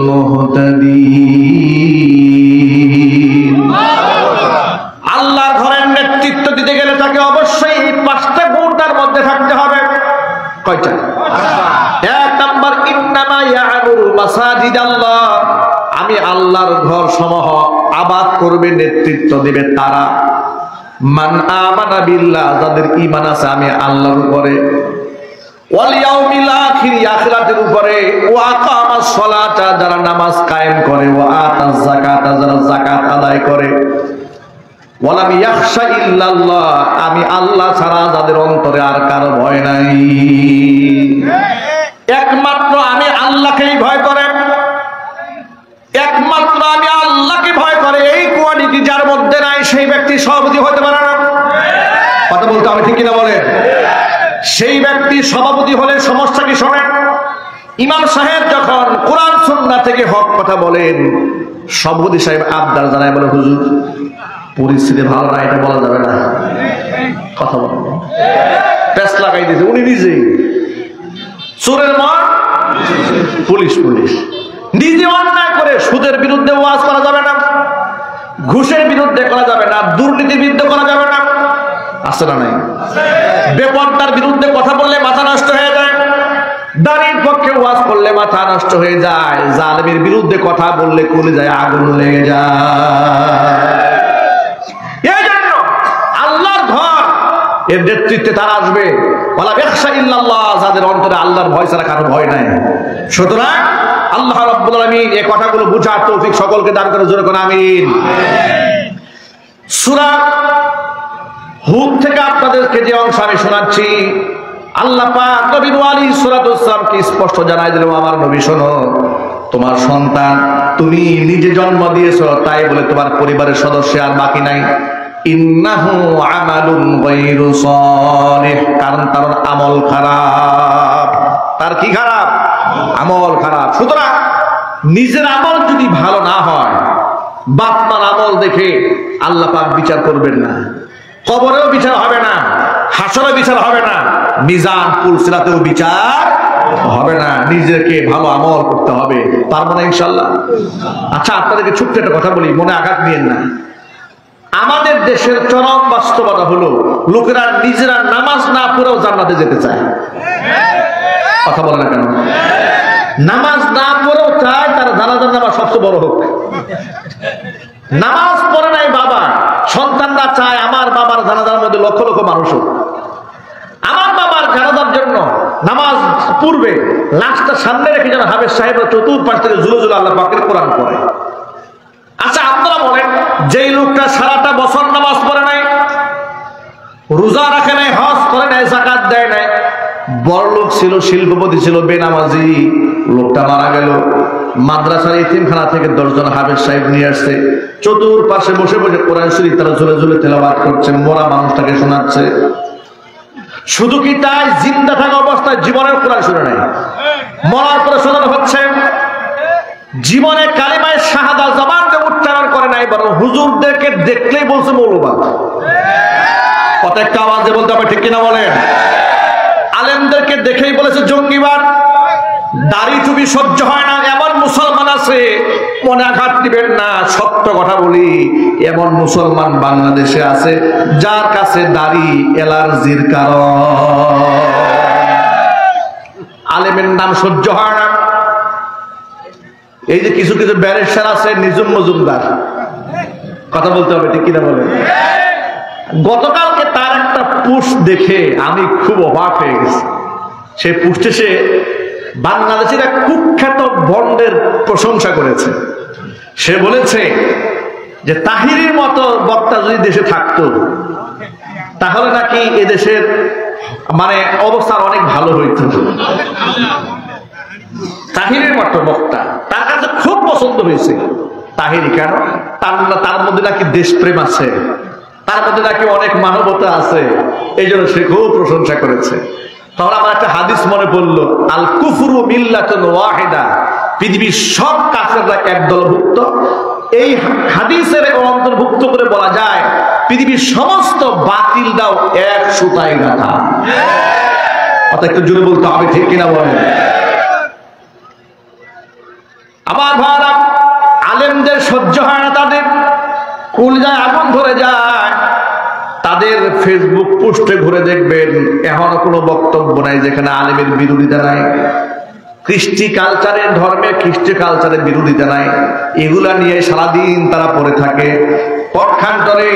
মুহতাদিন। আল্লাহর ঘরের নেতৃত্ব দিতে গেলে তাকে অবশ্যই এই পাঁচটা গুণ তার মধ্যে থাকতে হবে। কয়টা? এক নাম্বার, ইন্নামা ইয়া'মুরু মাসাজিদাল্লাহ, আল্লাহর ঘর সমূহ আবাদ করবে, নেতৃত্ব দেবে তারা মান আমানা বিল্লাহ, যাদের ঈমান আছে আমি আল্লাহর উপরে, ওয়াল ইয়াউমিল আখির, আখিরাতের উপরে, ওয়া আকামাস সালাতা, যারা নামাজ কায়েম করে, ওয়া আতাজ যাকাতা, যারা যাকাত আদায় করে, ওয়ালাম ইয়াখশা ইল্লাল্লাহ, আমি আল্লাহ ছাড়া যাদের অন্তরে আর কারো ভয় নাই, একমাত্র আমি আল্লাহকেই ভয় করে, একমাত্র আমি আল্লাহকে ভয় করে, এই কোয়ালিটি যার মধ্যে নাই সেই ব্যক্তি সভাপতি হতে পারে না। কথা বলতে আমি ঠিক কিনা বলেন? সেই ব্যক্তি সভাপতি হলে সমস্যা কি শোনেন, ইমাম সাহেব যখন কোরআন সুন্নাহ থেকে হক কথা বলেন, সভাপতি সাহেব আবদার জানায়, বলে হুজুর পরিস্থিতি ভালো না, এটা বলা যাবে না, কথা বলেন, প্যাস লাগাই দিয়েছে উনি নিজেই, চোরের মার পুলিশ, পুলিশ নিজে অন্যায় করে সুদের বিরুদ্ধে ওয়াজ করা যাবে না, ঘুষের বিরুদ্ধে করা যাবে না, দুর্নীতির বিরুদ্ধে করা যাবে না, আছে না নাই? বেপরদার বিরুদ্ধে কথা বললে মাথা নষ্ট হয়ে যায়, দাঁড়ির পক্ষে ওয়াজ করলে মাথা নষ্ট হয়ে যায়, জালেমের বিরুদ্ধে কথা বললে কলিজায় আগুন লেগে যায়। এই জন্য আল্লাহর ঘর এর নেতৃত্বে তারা আসবে, ওয়ালা ইয়াখশা ইল্লাল্লাহ, যাদের অন্তরে আল্লাহর ভয় ছাড়া কারো ভয় নাই। সুতরাং আল্লাহ রাব্বুল আলামিন এই কথাগুলো বুঝার তৌফিক সকলকে দান করে, জোরে কোন আমিন। সূরা হুদ থেকে আপনাদেরকে যে অংশ আমি শোনাচ্ছি, আল্লাহ পাক নবী আলাইহিস সালাতু ওয়াস সালামকে স্পষ্ট জানাই দিলেন, আমার নবী শোনো, তোমার সন্তান তুমি নিজে জন্ম দিয়েছো, তাই বলে তোমার পরিবারের সদস্য আর বাকি নাই, ইন্নাহু আমালুন গায়রু সালিহ, কারণ তার আমল খারাপ। তার কি খারাপ? আমল খারাপ। সুতরাং নিজের আমল যদি ভালো না হয়, বাপ মার আমল দেখে আল্লাহ পাক বিচার করবেন না, কবরেও বিচার হবে না, হাসরে বিচার হবে না, মিজান পুলসিরাতেও বিচার হবে না। নিজেকে ভালো আমল করতে হবে, পারবো না ইনশাআল্লাহ। আচ্ছা, আপনাদেরকে ছোট্ট একটা কথা বলি, মনে আঘাত নিয়েন না। আমাদের দেশের চরম বাস্তবতা হলো, লোকেরা নিজেরা নামাজ না পড়েও জান্নাতে যেতে চায়। কথা বলে না কেন? নামাজ না পড়েও চায় তার জানাজার নামাজ সবচেয়ে বড় হোক। নামাজ পড়ে নাই বাবা, সন্তানরা চায় আমার বাবার জানাজার মধ্যে লক্ষ লক্ষ মানুষ হোক, আমার বাবার জানাজার জন্য নামাজ পূর্বে লাশটা সামনে রেখে যেন হাফেজ সাহেবরা চতুর্পাশ থেকে জুলে জুলে আল্লাহ পাকের কোরআন পড়ে। আচ্ছা, আপনারা বলেন, যেই লোকটা সারাটা বছর নামাজ পড়ে নাই, রোজা রাখে নাই, হজ করে নাই, যাকাত দেয় নাই, বড় লোক ছিল, শিল্পপতি ছিল, বেনামাজি, লোকটা মারা গেল, মাদ্রাসার ইতিমখানা থেকে 10 জন হাফেজ সাহেব নিয়ে আসছে, চতুর্পাশে বসে বসে কোরআন শরীফ তারা ঝুলে ঝুলে তেলাওয়াত করছে, মরা মানুষটাকে শোনাচ্ছে। শুধু কি তাই, জিন্দা থাকা অবস্থায় জীবনের কোরআন শুনে নাই, মরার পরে শোনানো হচ্ছে। জীবনে কালিমায়ে শাহাদাত জবানকে উচ্চারণ করে নাই, বরং হুজুরদেরকে দেখলেই বলছে মৌলবাদ। প্রত্যেকটা আওয়াজে বলতে হবে, ঠিক কিনা বলেন? আলেমদেরকে দেখেই বলেছে জঙ্গিবাদ। দাড়ি টুপি সহ্য হয় না এমন মুসলমান আছে, মনে আঘাত দিবেন না, সত্য কথা বলি, এমন মুসলমান বাংলাদেশে আছে যার কাছে দাড়ি অ্যালার্জির কারণ। আলেমের নাম সহ্য হয় না। এই যে কিছু কিছু ব্যারিস্টার আছে, নিজুম মজুমদার, কথা বলতে হবে, ঠিক কিনা বলেন? গতকালকে তার একটা পোস্ট দেখে আমি খুব অবাক হয়ে গেছি। সেই পোস্টে সে বাংলাদেশের এক কুখ্যাত বন্ডের প্রশংসা করেছে। সে বলেছে যে তাহিরের মতো বক্তা যদি দেশে থাকতো তাহলে নাকি এদেশের মানে অবস্থা অনেক ভালো হইত। তাহিরের মতো বক্তা তার কাছে খুব পছন্দ হয়েছে। তাহিরি কেন? তার মধ্যে নাকি দেশপ্রেম আছে, তার মধ্যে নাকি অনেক মানবতা আছে, এই জন্য সে খুব প্রশংসা করেছে। তখন আমার একটা হাদিস মনে পড়লো, আল কুফরু মিল্লাতুন ওয়াহিদা, পৃথিবীর সব কাফেররা এক দলভুক্ত। এই হাদিসের অন্তর্ভুক্ত করে বলা যায় পৃথিবীর সমস্ত বাতিলরাও এক সুতায় গাঁথা। কথা একটু জোরে বলতে হবে, ঠিক কিনা বলেন? আমার ভাইরা, আলেমদের সহ্য হয় না, তাদের কলিজায় আগুন ধরে যায়। তাদের ফেসবুক পোস্টে ঘুরে দেখবেন এখনো কোনো বক্তব্য নাই যেখানে আলেমের বিরোধিতা নাই। কৃষ্টি কালচারের ধর্মে কৃষ্টি কালচারের বিরোধিতা নাই, এগুলা নিয়ে সারাদিন তারা পড়ে থাকে। পক্ষান্তরে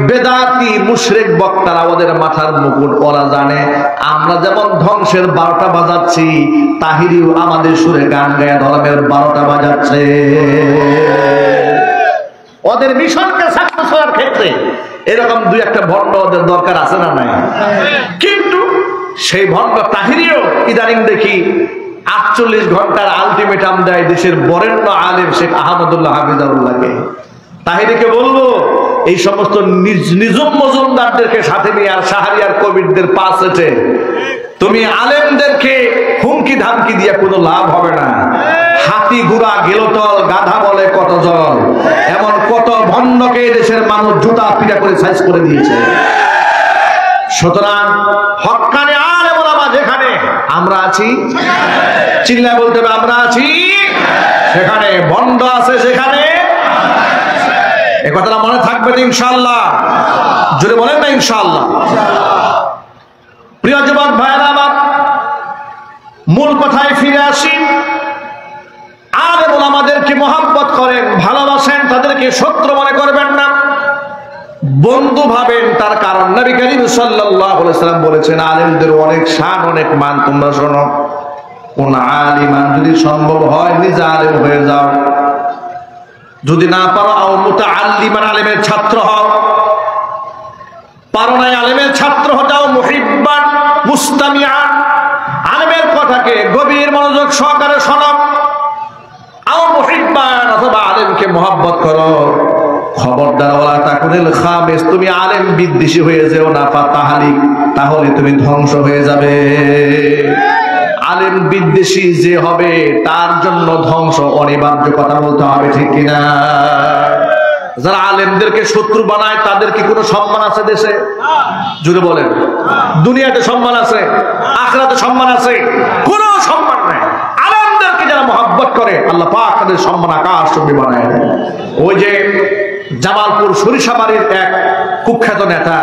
বেদাতি মুশরিক বক্তারা ওদের মাথার মুকুট ওরা জানে আমরা যেমন ধ্বংসের 12টা বাজাচ্ছি, তাহিরিও আমাদের সুরে গান গায়ে ধর্মের 12টা বাজাচ্ছে। ওদের মিশনকে সাকসেস করার ক্ষেত্রে এরকম দুই একটা ভণ্ড ওদের দরকার আছে না নাই? কিন্তু সেই ভণ্ড তাহিরিও ইদানিং দেখি 48 ঘন্টার আলটিমেটাম দেয় দেশের বরেণ্য আলেম শেখ আহমদুল্লাহ হাফিজাহুল্লাহকে। তাহিরিকে বলবো এই সমস্ত নিজুম মজুমদারদেরকে সাথে নিয়ে আর শাহরিয়ার কবিরদের পাশ আছে, তুমি আলেমদেরকে হুমকি ধামকি দিয়ে কোনো লাভ হবে না। হাতি ঘোড়া গেলতল গাধা বলে কত জল, এমন কত ভণ্ডকে দেশের মানুষ জুতা পিটা করে সাইজ করে দিয়েছে। সুতরাং হক্কানি আলেম ওলামা যেখানে আমরা আছি, চিল্লায় বলতে হবে আমরা আছি সেখানে, ভণ্ড আছে সেখানে, এ কথাটা মনে থাকবে তো ইনশাআল্লাহ? জোরে বলেন না ইনশাআল্লাহ। প্রিয় যুবক ভাইরা আমার, মূল কথায় ফিরে আসি। আলেম ওলামাদেরকে মহব্বত করেন, ভালোবাসেন, তাদেরকে শত্রু মনে করবেন না, বন্ধু ভাবেন। তার কারণ নবী করিম সাল্লাল্লাহু আলাইহি ওয়াসাল্লাম বলেছেন আলেমদের অনেক শান অনেক মান। তোমরা শোনো, কোন আলিমান যদি সম্ভব হয় নিজে আলেম হয়ে যাও, যদি না পারো আও মুতাআল্লিমান আলেমের ছাত্র হও, পারো নাই আলেমের ছাত্র হও, যাও মুহিব্বান মুস্তামিআন আলেমের কথাকে গভীর মনোযোগ সহকারে শোনো, আও মুহিব্বান অথবা আলেমকে মহব্বত করো। খবরদার ওয়ালা তাকুনিল খামিস, তুমি আলেম বিদ্বেষী হয়ে যেও না, ফাতাহালিক তাহলে তুমি ধ্বংস হয়ে যাবে। আলেম বিদ্বেষী যে হবে তার জন্য ধ্বংস অনিবার্য, কথা বলতে হবে ঠিক কিনা? যারা আলেমদেরকে শত্রু বানায় তাদের কি কোনো সম্মান আছে দেশে? জুড়ে বলেন। দুনিয়াতে সম্মান আছে, আখিরাতে সম্মান আছে? কোনো সম্মান নাই। আলেমদেরকে যারা মহব্বত করে আল্লাহ পাক তাদের সম্মান আকাশ চুম্বি বানায় দেয়। ওই যে জামালপুর সরিষাবাড়ির এক কুখ্যাত নেতা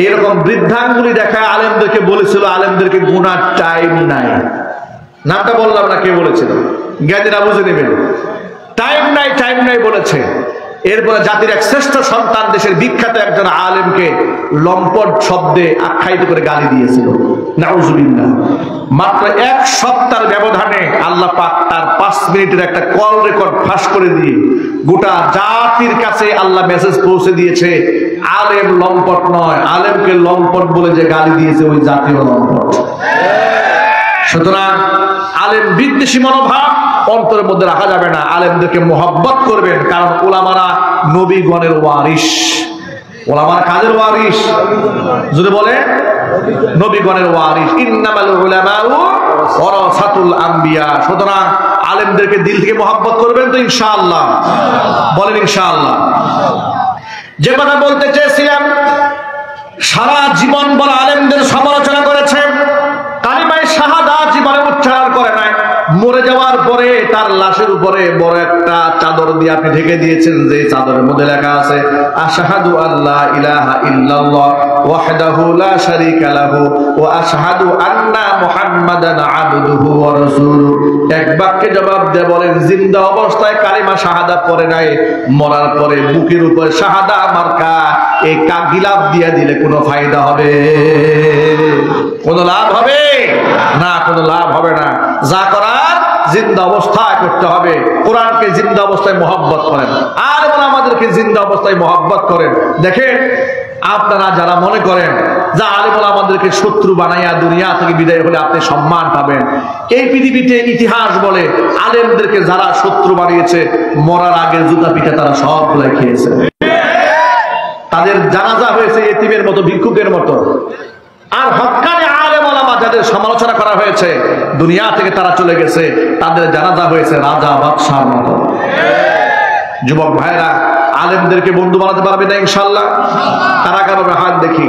এরকম বৃদ্ধাঙ্গুলি দেখা আলেমদেরকে বলেছিল আলেমদেরকে গুনার টাইম নাই। নামটা বললাম না, কে বলেছিল? জ্ঞানীরা বুঝে নেবেন। টাইম নাই, টাইম নাই বলেছে। এরপরে জাতির এক শ্রেষ্ঠ সন্তান দেশের বিখ্যাত একজন আলেমকে লম্পট শব্দে আখ্যায়িত করে গালি দিয়েছিল। নাউজুবিল্লাহ। মাত্র এক সপ্তাহের ব্যবধানে আল্লাহ পাক তার 5 মিনিটের একটা কল রেকর্ড ফাঁস করে দিয়ে গোটা জাতির কাছে আল্লাহ মেসেজ পৌঁছে দিয়েছে, আলেম লম্পট নয়, আলেমকে লম্পট বলে যে গালি দিয়েছে ওই জাতীয় লম্পট। সুতরাং আলেম বিদ্বেষী মনোভাব অন্তরের মধ্যে রাখা যাবে না। আলেমদেরকে মহব্বত করবেন, কারণ ওলামারা নবীগণের ওয়ারিস। ওলামারা কাদের ওয়ারিস? যদি বলে নবীগণের ওয়ারিস। ইন্নামাল উলামাউ ওয়ারাসাতুল আম্বিয়া। সুতরাং আলেমদেরকে দিল থেকে মহব্বত করবেন তো ইনশাআল্লাহ? বলেন ইনশাআল্লাহ। যে কথা বলতে চেয়েছিলাম, সারা জীবন বড় আলেমদের সমালোচনা করেছে, কালিমায়ে শাহাদাত জীবনে উচ্চারণ করে নাই। মরে যাওয়ার পরে তার লাশের উপরে বড় একটা চাদর দিয়ে আপনি ঢেকে দিয়েছেন, যে চাদরের মধ্যে লেখা আছে আশহাদু আল্লা ইলাহা ইল্লাল্লাহ ওয়াহদাহু লা শারীকা লাহু ওয়া আশহাদু আন্না মুহাম্মাদান আবদুহু ওয়া রাসূলুহু। এক বাক্যে জবাব দিয়ে বলেন, জিন্দা অবস্থায় কালিমা শাহাদাত পড়ে নাই, মরার পরে বুকের উপর শাহাদা মার্কা এই গিলাফ দিয়ে দিলে কোনো ফায়দা হবে? কোনো লাভ হবে না, কোনো লাভ হবে না। যা করার জিন্দা অবস্থায় করতে হবে। কোরআনকে জিন্দা অবস্থায় মহব্বত করেন, আর আমাদেরকে জিন্দা অবস্থায় মহব্বত করেন। দেখেন, আপনারা যারা মনে করেন যে আলেম আমাদেরকে শত্রু বানাইয়া দুনিয়া থেকে বিদায় হলে আপনি সম্মান পাবেন, এই পৃথিবীতে ইতিহাস বলে আলেমদেরকে যারা শত্রু বানিয়েছে মরার আগে জুতা পিঠে তারা সবগুলাই খেয়েছে। তাদের জানাজা হয়েছে এতিমের মতো, ভিক্ষুকের মতো। আর হক্কানি আলেম ওলামা যাদের সমালোচনা করা হয়েছে দুনিয়া থেকে তারা চলে গেছে, তাদের জানাজা হয়েছে রাজা বাদশার মতো। যুবক ভাইরা, আলেমদেরকে বন্ধু বানাতে পারবে না ইনশাআল্লাহ? কারা কারা হাত দেখি।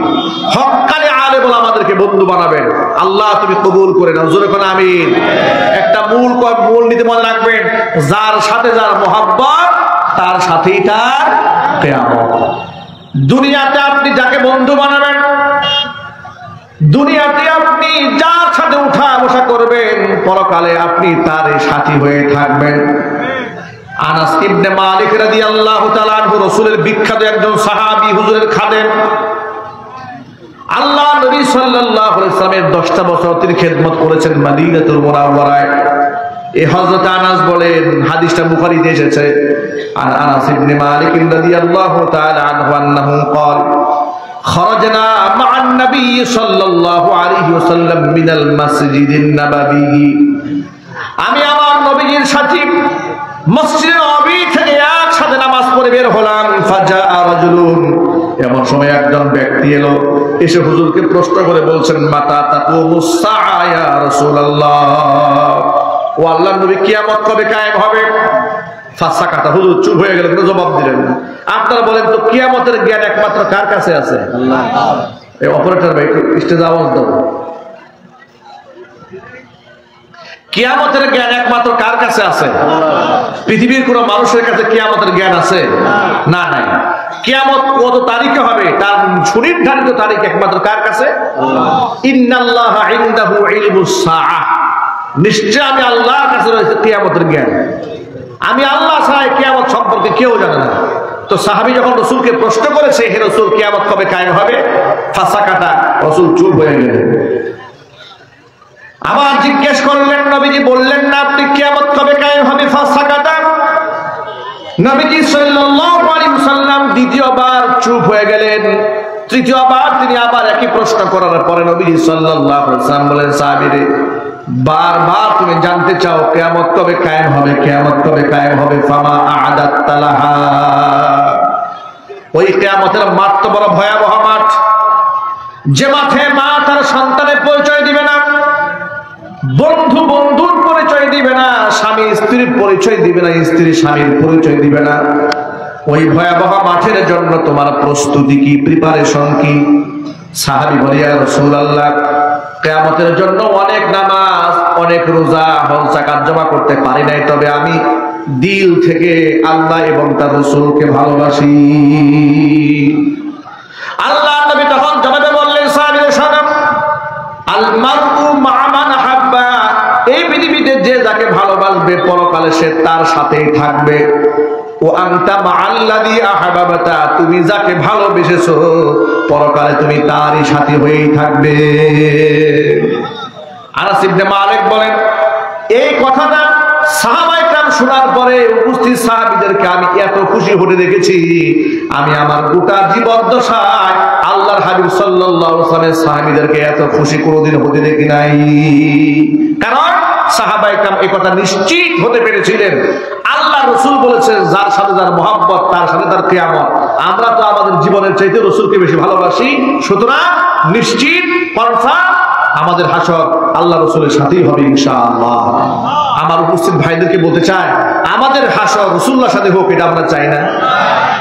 হক্কানি আলেম ওলামাদেরকে বন্ধু বানাবেন, আল্লাহ তুমি কবুল করে নাও। জোরে কোন আমিন। একটা মূল নীতি মনে রাখবেন, যার সাথে যার মহব্বত তার সাথেই তার কিয়ামত। দুনিয়াতে আপনি যাকে বন্ধু বানাবেন, দুনিয়াতে আপনি আপনি যার সাথে উঠা বসা করবেন পরকালে আপনি তার সাথী হয়ে থাকবেন। আনাস ইবনে মালিক রাদিয়াল্লাহু তাআলা আনহু রাসূলের বিখ্যাত একজন সাহাবী, হুজুরের খাদেম। আল্লাহ নবী সাল্লাল্লাহু আলাইহি ওয়াসাল্লামের 10টা বছর তিনি খেদমত করেছেন মদিনাতুল মুনাওয়ারায়। এই হযরত আনাস বলেন, হাদিসটা বুখারীতে এসেছে, আর আনাস ইবনে মালিক রাদিয়াল্লাহু তাআলা আনহু আন্নাহু قال خرجنا مع النبي صلى الله عليه وسلم من المسجد النبوي। আমি আমার নবীর সাথে মসজিদে নববী থেকে একসাথে নামাজ পড়ে বের হলাম। ফাজাআ রাজুলুন, এমন সময় একজন ব্যক্তি এলো, এসে হুজুরকে প্রশ্ন করে বলছেন, মাতা তাকুমুস সাআ ইয়া রাসূলুল্লাহ, ও আল্লাহর নবী কিয়ামত কবে কায়েম হবে? ফাসাকাতা, হুজুর চুপ হয়ে গেলেন, কোনো জবাব দিলেন না। আপনারা বলেন তো কিয়ামতের জ্ঞান একমাত্র কার কাছে আছে? আল্লাহ। এই অপারেটর ভাই স্টেজে আওয়াজ দাও। কিয়ামতের জ্ঞান একমাত্র কার কাছে আছে? পৃথিবীর কোন মানুষের কাছে কিয়ামতের জ্ঞান আছে? না, নাই। কিয়ামত কত তারিখে হবে তার সুনির্ধারিত তারিখ একমাত্র কার কাছে? ইন্নাল্লাহা ইনদাহু ইলমুস সাআহ, নিশ্চয় আমি আল্লাহর কাছে রয়েছে কিয়ামতের জ্ঞান। আমি আল্লাহ ছাড়া কিয়ামত সম্পর্কে কেউ জানে না। তো সাহাবী যখন রাসূলকে প্রশ্ন করেছে, হে রাসূল কিয়ামত কবে কায়েম হবে? ফাসাকাটা, রাসূল চুপ হয়ে গেলেন। আবার জিজ্ঞেস করলেন, নবীজি বললেন না আপনি কিয়ামত কবে কায়েম হবে? ফাসাকাতা, নবীজি সাল্লাল্লাহু আলাইহি ওয়াসাল্লাম দ্বিতীয়বার চুপ হয়ে গেলেন। তৃতীয়বার তিনি আবার একই প্রশ্ন করার পরে নবীজি সাল্লাল্লাহু আলাইহি ওয়াসাল্লাম বলেন, সাহাবীরে বারবার তুমি জানতে চাও কিয়ামত কবে কায়েম হবে, কিয়ামত কবে কায়েম হবে, ফামা আ'দাত্তা লাহা, ওই কিয়ামতের মাঠ তো বড় ভয়াবহ মাঠ, যে মাঠে মা তার সন্তানের পরিচয় দিবে না, বন্ধু বন্ধুর পরিচয় দিবে না, স্বামী স্ত্রীর পরিচয় দিবে না, স্ত্রী স্বামীর পরিচয় দিবে না। ওই ভয়াবহ মাঠের জন্য তোমার প্রস্তুতি কি, প্রিপারেশন কি? সাহাবী বলে, ইয়া রাসূলুল্লাহ, কিয়ামতের জন্য অনেক নামাজ, অনেক রোজা, হজ যাকাত জমা করতে পারি নাই, তবে আমি দিল থেকে আল্লাহ এবং তার রাসূলকে ভালোবাসি। আল্লাহ নবী তখন জবাবে বললেন, সাহাবীদের শোনো, আল মারউ মা মান হাব্বা, এই পৃথিবীতে যে যাকে ভালোবাসবে পরকালে সে তার সাথেই থাকবে। ও আনতা মাআল্লাযী আহাবাবতা, তুমি যাকে ভালোবেসেছো পরকালে তুমি তারই সাথী হয়েই থাকবে। আনাস ইবনে মালিক বলেন, এই কথাটা সাহাবায়ে কেরাম শোনার পরে উপস্থিত সাহাবীদেরকে আমি এত খুশি হতে দেখেছি, আমি আমার গোটা জীবদ্দশায় আল্লাহর হাবিব সাল্লাল্লাহু আলাইহি ওয়াসাল্লামের সাহাবীদেরকে এত খুশি কোনোদিন হতে দেখি নাই। কারণ সাহাবায়ে কেরাম এই কথা নিশ্চিত হতে পেরেছিলেন, আল্লাহ রাসূল বলেছেন যার সাথে যার মহব্বত তার সাথে তার কিয়ামত। আমরা তো আমাদের জীবনের চাইতে রাসূলকে বেশি ভালোবাসি, সুতরাং নিশ্চিত কনফার্ম আমাদের হাসর আল্লাহ রাসূলের সাথেই হবে ইনশাআল্লাহ। আমার উপস্থিত ভাইদেরকে বলতে চাই, আমাদের হাসর রাসূলুল্লাহর সাথে হোক, এটা আমরা চাই না?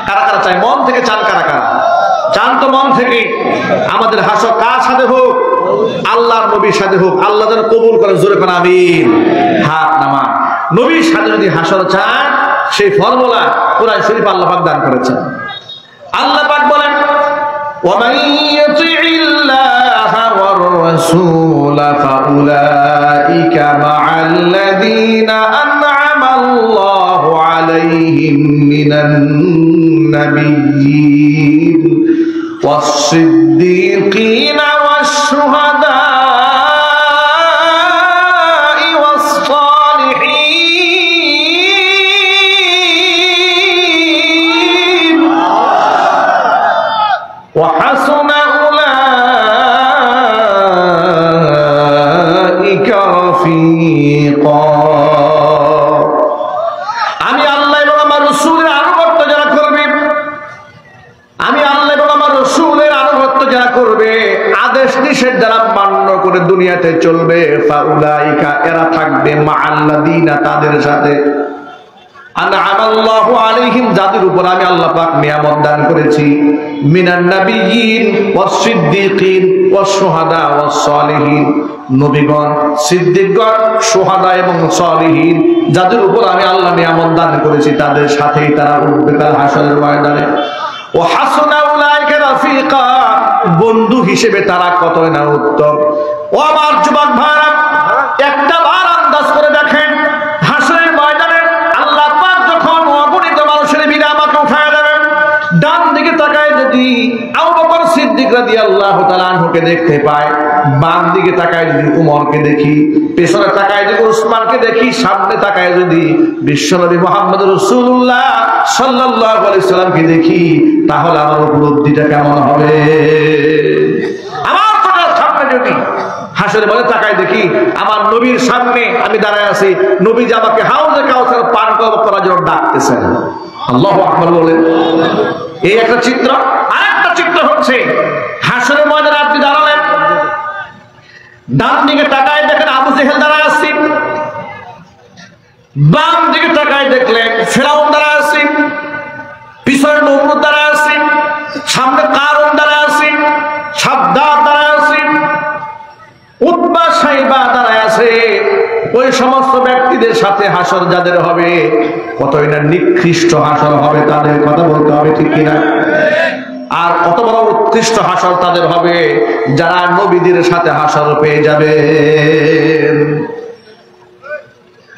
কারা কারা চাই? মন থেকে চান কারা কারা? চান তো মন থেকে। আমাদের হাসর কার সাথে হোক? আল্লাহর নবীর সাথে হোক। আল্লাহ যেন কবুল করে, জোরে কোন আমিন। হাত নামান। নবীর সাথে যদি হাসর চান, সেই ফর্মুলা কোরআন শরীফ আল্লাহ পাক দান করেছেন। আল্লাহ পাক বলেন, وَمَن يُطِعِ اللَّهَ وَالرَّسُولَ فَأُولَئِكَ مَعَ الَّذِينَ أَنْعَمَ اللَّهُ عَلَيْهِم مِّنَ النَّبِيِّينَ وَالصِّدِّيقِينَ وَالشُّهَدَاءِ وَالصَّالِحِينَ وَحَسُنَ أُولَئِكَ رَفِيقًا। আমি আল্লাহ এবং আমার রাসূলের আনুগত্য যারা করবে, আমি আল্লাহ এবং আমার রাসূলের আনুগত্য যারা করবে, আদেশ নিষেধ যারা মান্য করে দুনিয়াতে চলবে, ফাউলাইকা, এরা থাকবে মাআল্লাযীনা, তাদের সাথে, আনআমাল্লাহু আলাইহিম, যাদের উপর আমি আল্লাহ পাক নিয়ামত দান করেছি, মিনান নাবিয়্যিন ওয়াস সিদ্দিকিন ওয়াস শুহাদা ওয়াস সালিহিন, নবীগণ, সিদ্দিকগণ, শুহাদা এবং সালিহিন, যাদের উপর আমি আল্লাহ নিয়ামত দান করেছি তাদের সাথেই তারা উঠবে কাল হাসরের ময়দানে। ওয়া হাসুনা উলাইকা রাফিকা, বন্ধু হিসেবে তারা কতই না উত্তম। ও আমার যুবক ভাইরা, একটা বার আন্দাজ করে দেখেন, হাসরের ময়দানে আল্লাহ পাক যখন অগণিত মানুষের ভিড়ে আমাকে উঠায় দেবেন, ডান দিকে তাকায় যদি আবু বকর সিদ্দিক রাদিয়াল্লাহু তাআলা আনহুকে দেখতে পায়, বাম দিকে তাকায় যদি উমরকে দেখি, পেছনে তাকায় যদি উসমানকে দেখি, সামনে তাকায় যদি বিশ্বনবী মুহাম্মদ রাসূলুল্লাহ সাল্লাল্লাহু আলাইহি সাল্লামকে দেখি, তাহলে আমার উপলব্ধিটা কেমন হবে? আমার চোখের সামনে যদি হাসরের ময়দানে তাকায় দেখি আমার নবীর সামনে আমি দাঁড়ায় আছি, নবী যে আমাকে হাউজে কাউসার পান করার জন্য ডাকতেছেন। আল্লাহু আকবার বলেন। এই একটা চিত্র। আরেকটা চিত্র হচ্ছে হাসরের ময়দানে আপনি দাঁড়ালেন, ডান দিকে তাকায় দেখেন আবু জেহেল দাঁড়ায় আছে, বাম দিকে তাকায় দেখলেন ফিরআউন দাঁড়ায় আছে, পিছনে নমরুদ দাঁড়ায় আছে, সামনে কারুন দাঁড়ায় আছে, সাদ্দাদ দাঁড়ায় আছে, উতবা সাইবা দাঁড়ায় আছে। ওই সমস্ত ব্যক্তিদের সাথে হাসর যাদের হবে, কতই না নিকৃষ্ট হাসর হবে তাদের, কথা বলতে হবে ঠিক কিনা? আর কত বড় উৎকৃষ্ট হাসর তাদের হবে যারা নবীদের সাথে হাসর পেয়ে যাবে।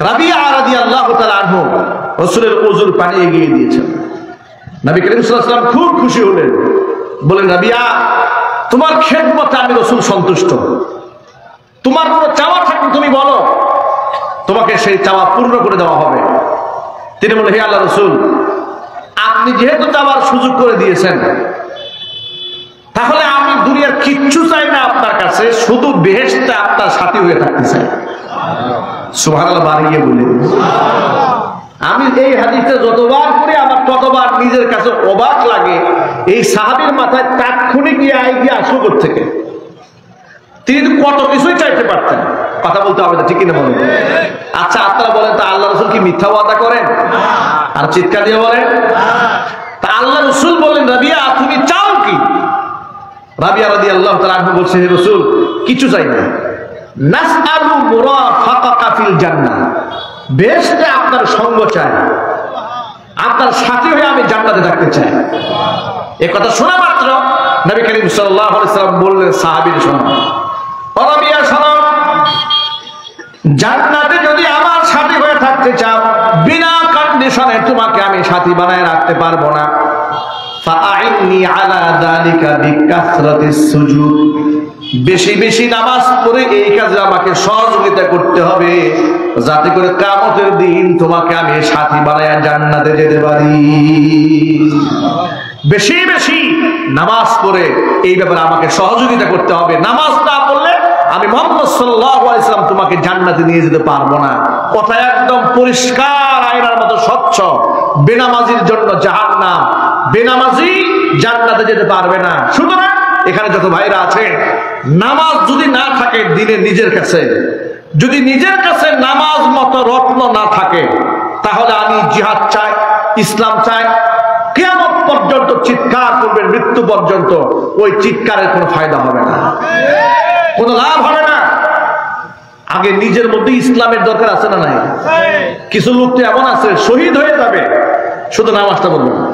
রাবিয়া রাদিয়াল্লাহু তাআলা আনহু রাসূলের ওযুর পানি এগিয়ে দিয়েছেন। নবী করিম সাল্লাল্লাহু আলাইহি ওয়াসাল্লাম খুব খুশি হলেন, বলেন রাবিয়া, তোমার খেদমতে আমি রাসূল সন্তুষ্ট, তোমার কোনো চাওয়া থাকলে তুমি বলো, তোমাকে সেই চাওয়া পূর্ণ করে দেওয়া হবে। তিনি বলেন, হে আল্লাহ রাসূল, আপনি যেহেতু চাওয়ার সুযোগ করে দিয়েছেন, তাহলে আমি দুনিয়ার কিচ্ছু চাই না আপনার কাছে, শুধু বেহেশতে আপনার সাথী হয়ে থাকতে চাই। সুবহানাল্লাহ বাড়িয়ে বলি। আমি এই হাদিসটা যতবার করি আমার ততবার নিজের কাছে অবাক লাগে, এই সাহাবীর মাথায় তাৎক্ষণিক আইডিয়া আসলো কোথা থেকে? তিনি কত কিছুই চাইতে পারতেন, কথা বলতে হবে না ঠিক কিনা বলেন? আচ্ছা আপনারা বলেন তো আল্লাহ রাসূল কি মিথ্যা ওয়াদা করেন? আর চিৎকার দিয়ে বলেন। তা আল্লাহ রাসূল বলেন, রাবিয়া তুমি চাও কি? রাবিয়া রাদিয়াল্লাহু তাআলা আনহু বলছে, হে রাসূল কিছু চাই না, নাসআলু মুরাফাকাকা ফিল জান্নাহ, বেহেশতে আপনার সঙ্গ চাই, আপনার সাথী হয়ে আমি জান্নাতে থাকতে চাই। এই কথা শোনা মাত্র নবী করিম সাল্লাল্লাহু আলাইহি ওয়াসাল্লাম বললেন সাহাবীর শোনো, ও রাবিয়া শোনো, জান্নাতে যদি আমার সাথী হয়ে থাকতে চাও, বিনা কন্ডিশনে তোমাকে আমি সাথী বানায় রাখতে পারবো না। ফাআইননি আলা যালিকা বিকাসরাতিস সুজুদ, বেশি বেশি নামাজ পড়ে এই কাজে আমাকে সহযোগিতা করতে হবে, যাতে করে কিয়ামতের দিন তোমাকে আমি সাথী বানায় জান্নাতে যেতে পারি। বেশি বেশি নামাজ পড়ে এই ব্যাপারে আমাকে সহযোগিতা করতে হবে, নামাজ না পড়লে আমি মুহাম্মদ সাল্লাল্লাহু আলাইহি ওয়াসাল্লাম তোমাকে জান্নাতে নিয়ে যেতে পারবো না। কথা একদম পরিষ্কার, আয়নার মতো স্বচ্ছ। বেনামাজির জন্য জাহান্নাম, বেনামাজি জান্নাতে যেতে পারবে না। সুতরাং এখানে যত ভাইরা আছে, নামাজ যদি না থাকে দিনে নিজের কাছে, যদি নিজের কাছে নামাজ মতো রত্ন না থাকে, তাহলে আমি জিহাদ চাই, ইসলাম চাই, কিয়ামত পর্যন্ত চিৎকার করবেন, মৃত্যু পর্যন্ত ওই চিৎকারের কোনো ফায়দা হবে না, কোনো লাভ হবে না। আগে নিজের মধ্যে ইসলামের দরকার আছে না নাই? কিছু লোক তো এমন আছে শহীদ হয়ে যাবে, শুধু নামাজটা বলবে না,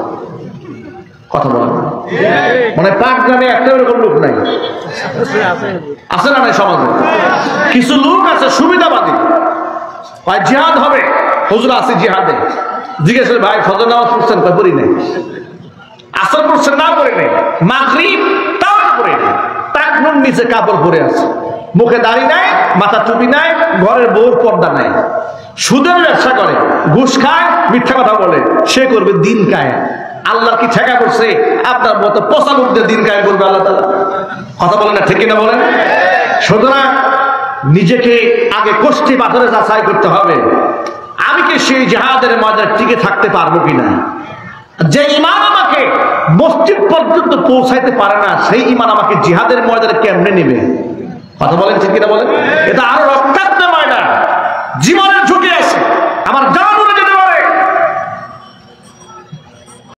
কথা বলবে না। মানে পাক গ্রামে একটা এরকম লোক নাই, আছে না নাই সমাজে? কিছু লোক আছে সুবিধাবাদী, জিহাদ হবে, হুজুর আছে জিহাদে, জিজ্ঞেস করে ভাই ফজর নামাজ পড়ছেন? পড়ি নাই। আসর পড়ছেন? না পড়ি নাই। মাগরিব তাও পড়ি নাই, টাকনুর নিচে কাপড় পরে আছে, মুখে দাড়ি নাই, মাথা টুপি নাই, ঘরের বউর পর্দা নাই, সুদের ব্যবসা করে, ঘুষ খায়, মিথ্যা কথা বলে, সে করবে দিন কায়েম। আল্লাহ কি ঠেকা করছে আপনার মতো পচা লোকদের দিন কায়েম করবে আল্লাহ তাআলা? কথা বলেন না ঠিক কিনা বলেন? সুতরাং নিজেকে আগে কষ্টি পাথরে যাচাই করতে হবে, আমি কি সেই জিহাদের ময়দানে টিকে থাকতে পারবো কিনা। যে ঈমান আমাকে মসজিদ পর্যন্ত পৌঁছাইতে পারে না, সেই ঈমান আমাকে জিহাদের ময়দানে কেমনে নেবে? কথা বলেন ঠিক কিনা বলেন? এটা আরো